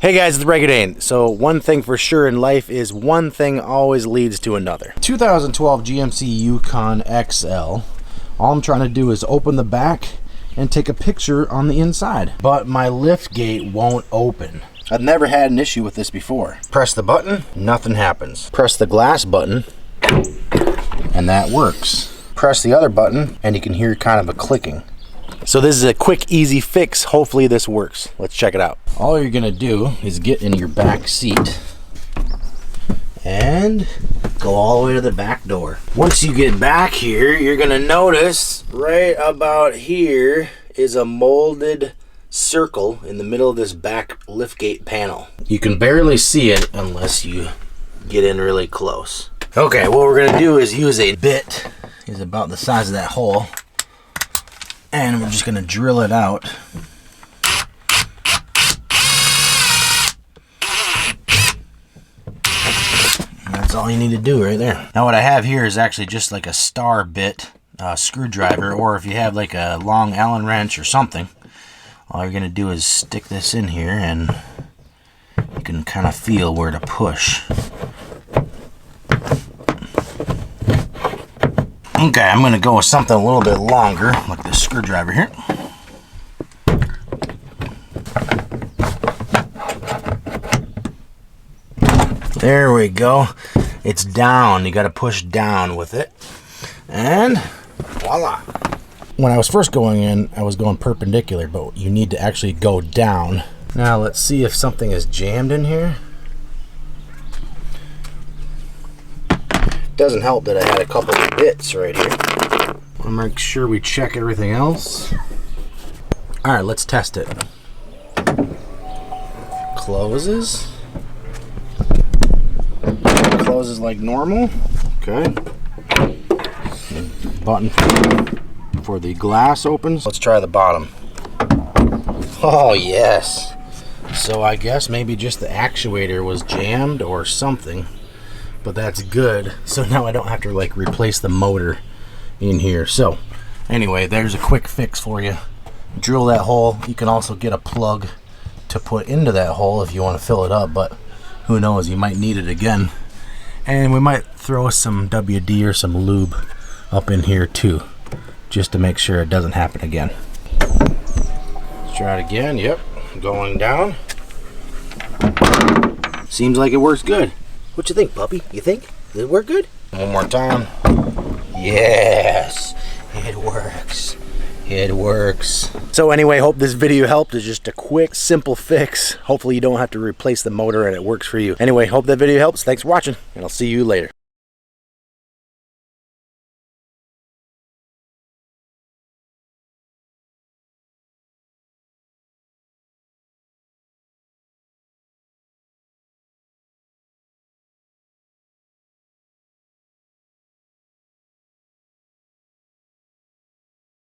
Hey guys, it's TheRykerDane. So one thing for sure in life is one thing always leads to another. 2012 GMC YUKON XL. All I'm trying to do is open the back and take a picture on the inside. But my liftgate won't open. I've never had an issue with this before. Press the button, nothing happens. Press the glass button, and that works. Press the other button, and you can hear kind of a clicking. So this is a quick, easy fix. Hopefully this works. Let's check it out. All you're gonna do is get in your back seat and go all the way to the back door. Once you get back here, you're gonna notice right about here is a molded circle in the middle of this back liftgate panel. You can barely see it unless you get in really close. Okay, what we're gonna do is use a bit. It's about the size of that hole. And we're just going to drill it out. And that's all you need to do right there. Now what I have here is actually just like a star bit screwdriver, or if you have like a long Allen wrench or something, all you're going to do is stick this in here and you can kind of feel where to push. Okay, I'm going to go with something a little bit longer, like this screwdriver here. There we go. It's down. You got to push down with it. And voila. When I was first going in, I was going perpendicular, but you need to actually go down. Now let's see if something is jammed in here. Doesn't help that I had a couple of bits right here. I'll make sure we check everything else. All right, let's test it. Closes. Closes like normal. Okay. Button for the glass opens. Let's try the bottom. Oh yes. So I guess maybe just the actuator was jammed or something. But that's good. So now I don't have to like replace the motor in here. So anyway, there's a quick fix for you. Drill that hole. You can also get a plug to put into that hole if you want to fill it up, but who knows, you might need it again. And we might throw some WD or some lube up in here too, just to make sure it doesn't happen again. Let's try it again. Yep, going down. Seems like it works good. What you think, puppy? You think? Does it work good? One more time. Yes, it works. It works. So anyway, hope this video helped. It's just a quick, simple fix. Hopefully you don't have to replace the motor and it works for you. Anyway, hope that video helps. Thanks for watching, and I'll see you later.